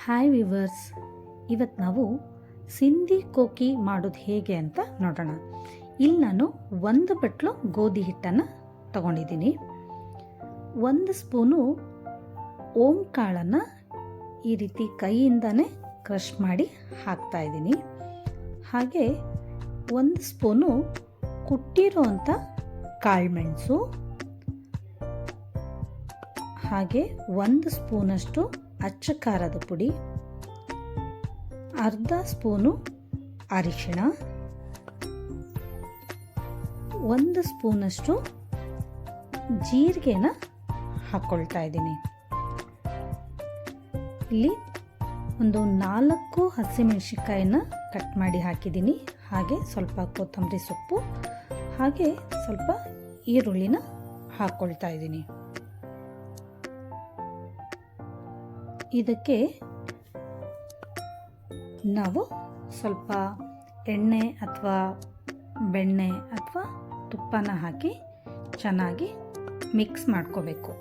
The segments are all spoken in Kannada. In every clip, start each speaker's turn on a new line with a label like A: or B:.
A: ಹಾಯ್ ವಿವರ್ಸ್, ಇವತ್ತು ನಾವು ಸಿಂಧಿ ಕೋಕಿ ಮಾಡೋದು ಹೇಗೆ ಅಂತ ನೋಡೋಣ. ಇಲ್ಲಿ ನಾನು 1 ಬಟ್ಲು ಗೋಧಿ ಹಿಟ್ಟನ್ನು ತಗೊಂಡಿದ್ದೀನಿ. 1 ಸ್ಪೂನು ಓಂ ಕಾಳನ್ನು ಈ ರೀತಿ ಕೈಯಿಂದನೇ ಕ್ರಷ್ ಮಾಡಿ ಹಾಕ್ತಾ ಇದ್ದೀನಿ. ಹಾಗೆ 1 ಸ್ಪೂನು ಕುಟ್ಟಿರೋಂಥ ಕಾಳುಮೆಣಸು, ಹಾಗೆ 1 ಸ್ಪೂನಷ್ಟು ಅಚ್ಚ ಖಾರದ ಪುಡಿ, ಅರ್ಧ ಸ್ಪೂನು ಅರಿಶಿಣ, 1 ಸ್ಪೂನಷ್ಟು ಜೀರಿಗೆನ ಹಾಕ್ಕೊಳ್ತಾ ಇದ್ದೀನಿ. ಇಲ್ಲಿ ಒಂದು 4 ಹಸಿಮೆಣಸಿನಕಾಯಿನ ಕಟ್ ಮಾಡಿ ಹಾಕಿದ್ದೀನಿ. ಹಾಗೆ ಸ್ವಲ್ಪ ಕೊತ್ತಂಬರಿ ಸೊಪ್ಪು, ಹಾಗೆ ಸ್ವಲ್ಪ ಈರುಳ್ಳಿನ ಹಾಕ್ಕೊಳ್ತಾ ಇದ್ದೀನಿ. ಇದಕ್ಕೆ ನಾವು ಸ್ವಲ್ಪ ಎಣ್ಣೆ ಅಥವಾ ಬೆಣ್ಣೆ ಅಥವಾ ತುಪ್ಪನ ಹಾಕಿ ಚೆನ್ನಾಗಿ ಮಿಕ್ಸ್ ಮಾಡ್ಕೋಬೇಕು.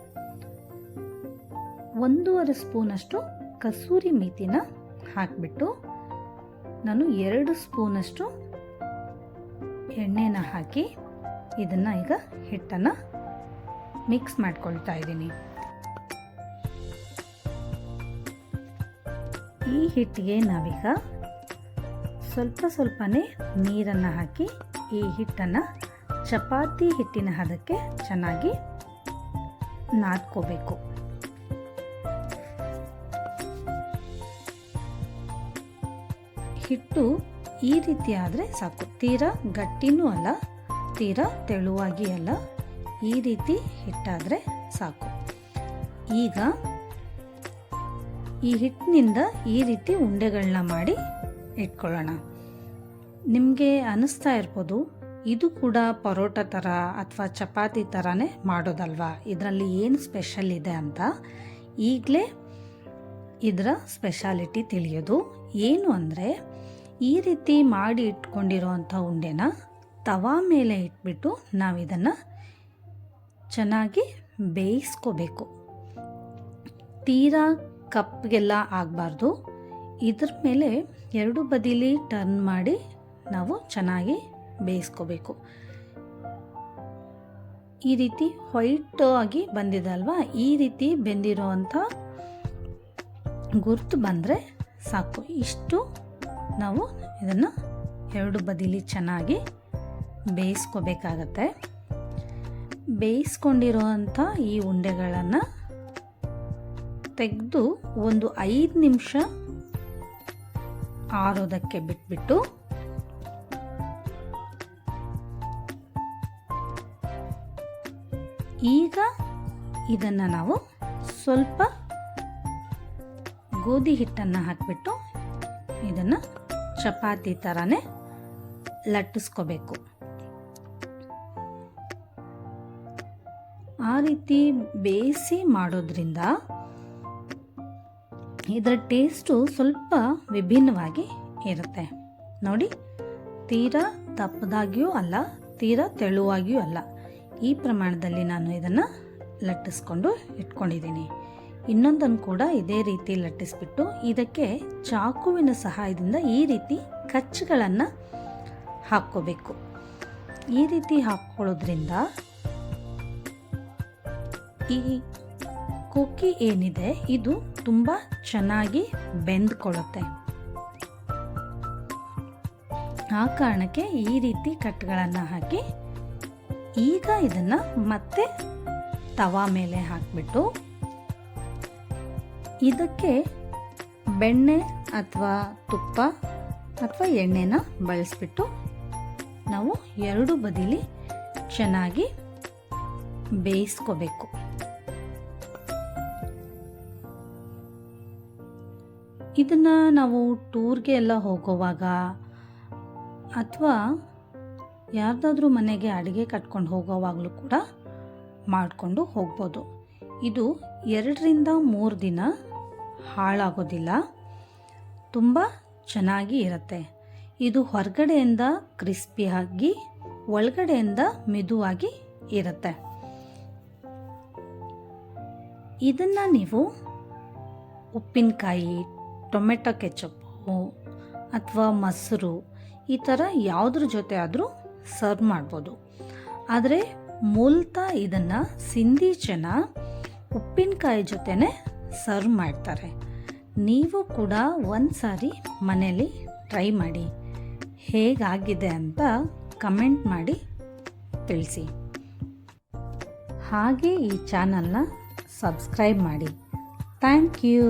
A: 1.5 ಸ್ಪೂನಷ್ಟು ಕಸೂರಿ ಮೇಥಿನ ಹಾಕಿಬಿಟ್ಟು ನಾನು 2 ಸ್ಪೂನಷ್ಟು ಎಣ್ಣೆನ ಹಾಕಿ ಇದನ್ನು ಈಗ ಹಿಟ್ಟನ್ನು ಮಿಕ್ಸ್ ಮಾಡ್ಕೊಳ್ತಾ ಇದ್ದೀನಿ. ಈ ಹಿಟ್ಟಿಗೆ ನಾವೀಗ ಸ್ವಲ್ಪನೇ ನೀರನ್ನು ಹಾಕಿ ಈ ಹಿಟ್ಟನ್ನು ಚಪಾತಿ ಹಿಟ್ಟಿನ ಹದಕ್ಕೆ ಚೆನ್ನಾಗಿ ನಾದ್ಕೋಬೇಕು. ಹಿಟ್ಟು ಈ ರೀತಿ ಆದರೆ ಸಾಕು. ತೀರಾ ಗಟ್ಟಿನೂ ಅಲ್ಲ, ತೀರಾ ತೆಳುವಾಗಿ ಅಲ್ಲ, ಈ ರೀತಿ ಹಿಟ್ಟಾದರೆ ಸಾಕು. ಈಗ ಈ ಹಿಟ್ಟಿನಿಂದ ಈ ರೀತಿ ಉಂಡೆಗಳನ್ನ ಮಾಡಿ ಇಟ್ಕೊಳ್ಳೋಣ. ನಿಮಗೆ ಅನ್ನಿಸ್ತಾ ಇರ್ಬೋದು, ಇದು ಕೂಡ ಪರೋಟ ಥರ ಅಥವಾ ಚಪಾತಿ ಥರನೇ ಮಾಡೋದಲ್ವಾ, ಇದರಲ್ಲಿ ಏನು ಸ್ಪೆಷಲ್ ಇದೆ ಅಂತ. ಈಗಲೇ ಇದರ ಸ್ಪೆಷಾಲಿಟಿ ತಿಳಿಯೋದು ಏನು ಅಂದರೆ, ಈ ರೀತಿ ಮಾಡಿ ಇಟ್ಕೊಂಡಿರೋವಂಥ ಉಂಡೆನ ತವಾ ಮೇಲೆ ಇಟ್ಬಿಟ್ಟು ನಾವು ಇದನ್ನು ಚೆನ್ನಾಗಿ ಬೇಯಿಸ್ಕೋಬೇಕು. ತೀರಾ ಕಪ್ಗೆಲ್ಲ ಆಗಬಾರ್ದು. ಇದ್ರ ಮೇಲೆ 2 ಬದಿಲಿ ಟರ್ನ್ ಮಾಡಿ ನಾವು ಚೆನ್ನಾಗಿ ಬೇಯಿಸ್ಕೋಬೇಕು. ಈ ರೀತಿ ವೈಟ್ ಆಗಿ ಬಂದಿದೆ ಅಲ್ವಾ, ಈ ರೀತಿ ಬೆಂದಿರೋವಂಥ ಗುರ್ತು ಬಂದರೆ ಸಾಕು. ಇಷ್ಟು ನಾವು ಇದನ್ನು 2 ಬದಿಲಿ ಚೆನ್ನಾಗಿ ಬೇಯಿಸ್ಕೋಬೇಕಾಗತ್ತೆ. ಬೇಯಿಸ್ಕೊಂಡಿರೋವಂಥ ಈ ಉಂಡೆಗಳನ್ನು ತೆಗೆದು ಒಂದು 5 ನಿಮಿಷ ಆರೋದಕ್ಕೆ ಬಿಟ್ಬಿಟ್ಟು ಈಗ ಇದನ್ನು ನಾವು ಸ್ವಲ್ಪ ಗೋಧಿ ಹಿಟ್ಟನ್ನು ಹಾಕಿಬಿಟ್ಟು ಇದನ್ನು ಚಪಾತಿ ಥರನೇ ಲಟ್ಟಿಸ್ಕೋಬೇಕು. ಆ ರೀತಿ ಬೇಯಿಸಿ ಮಾಡೋದ್ರಿಂದ ಇದರ ಟೇಸ್ಟು ಸ್ವಲ್ಪ ವಿಭಿನ್ನವಾಗಿ ಇರುತ್ತೆ. ನೋಡಿ, ತೀರಾ ದಪ್ಪದಾಗಿಯೂ ಅಲ್ಲ, ತೀರಾ ತೆಳುವಾಗಿಯೂ ಅಲ್ಲ, ಈ ಪ್ರಮಾಣದಲ್ಲಿ ನಾನು ಇದನ್ನು ಲಟ್ಟಿಸ್ಕೊಂಡು ಇಟ್ಕೊಂಡಿದ್ದೀನಿ. ಇನ್ನೊಂದನ್ನು ಕೂಡ ಇದೇ ರೀತಿ ಲಟ್ಟಿಸ್ಬಿಟ್ಟು ಇದಕ್ಕೆ ಚಾಕುವಿನ ಸಹಾಯದಿಂದ ಈ ರೀತಿ ಕಚ್ಚುಗಳನ್ನು ಹಾಕ್ಕೋಬೇಕು. ಈ ರೀತಿ ಹಾಕ್ಕೊಳ್ಳೋದ್ರಿಂದ ಈ ಕೋಕಿ ಏನಿದೆ ಇದು ತುಂಬ ಚೆನ್ನಾಗಿ ಬೆಂದ್ಕೊಳ್ಳುತ್ತೆ. ಆ ಕಾರಣಕ್ಕೆ ಈ ರೀತಿ ಕಟ್ಗಳನ್ನು ಹಾಕಿ ಈಗ ಇದನ್ನು ಮತ್ತೆ ತವಾ ಮೇಲೆ ಹಾಕಿಬಿಟ್ಟು ಇದಕ್ಕೆ ಬೆಣ್ಣೆ ಅಥವಾ ತುಪ್ಪ ಅಥವಾ ಎಣ್ಣೆನ ಬಳಸಿಬಿಟ್ಟು ನಾವು 2 ಬದಿಲಿ ಚೆನ್ನಾಗಿ ಬೇಯಿಸ್ಕೋಬೇಕು. ಇದನ್ನು ನಾವು ಟೂರ್ಗೆ ಎಲ್ಲ ಹೋಗೋವಾಗ ಅಥವಾ ಯಾರ್ದಾದ್ರೂ ಮನೆಗೆ ಅಡುಗೆ ಕಟ್ಕೊಂಡು ಹೋಗೋವಾಗಲೂ ಕೂಡ ಮಾಡಿಕೊಂಡು ಹೋಗ್ಬೋದು. ಇದು 2 ರಿಂದ 3 ದಿನ ಹಾಳಾಗೋದಿಲ್ಲ, ತುಂಬ ಚೆನ್ನಾಗಿ ಇರುತ್ತೆ. ಇದು ಹೊರಗಡೆಯಿಂದ ಕ್ರಿಸ್ಪಿಯಾಗಿ ಒಳಗಡೆಯಿಂದ ಮೆದುವಾಗಿ ಇರುತ್ತೆ. ಇದನ್ನು ನೀವು ಉಪ್ಪಿನಕಾಯಿ, ಟೊಮೆಟೊ ಕೆಚಪ್ಪು ಅಥವಾ ಮೊಸರು ಈ ಥರ ಯಾವುದ್ರ ಜೊತೆ ಆದರೂ ಸರ್ವ್ ಮಾಡ್ಬೋದು. ಆದರೆ ಮೂಲತಃ ಇದನ್ನು ಸಿಂಧಿ ಜನ ಉಪ್ಪಿನಕಾಯಿ ಜೊತೆನೇ ಸರ್ವ್ ಮಾಡ್ತಾರೆ. ನೀವು ಕೂಡ ಒಂದು ಸಾರಿ ಮನೇಲಿ ಟ್ರೈ ಮಾಡಿ, ಹೇಗಾಗಿದೆ ಅಂತ ಕಮೆಂಟ್ ಮಾಡಿ ತಿಳಿಸಿ. ಹಾಗೆ ಈ ಚಾನಲ್ನ ಸಬ್ಸ್ಕ್ರೈಬ್ ಮಾಡಿ. Thank you.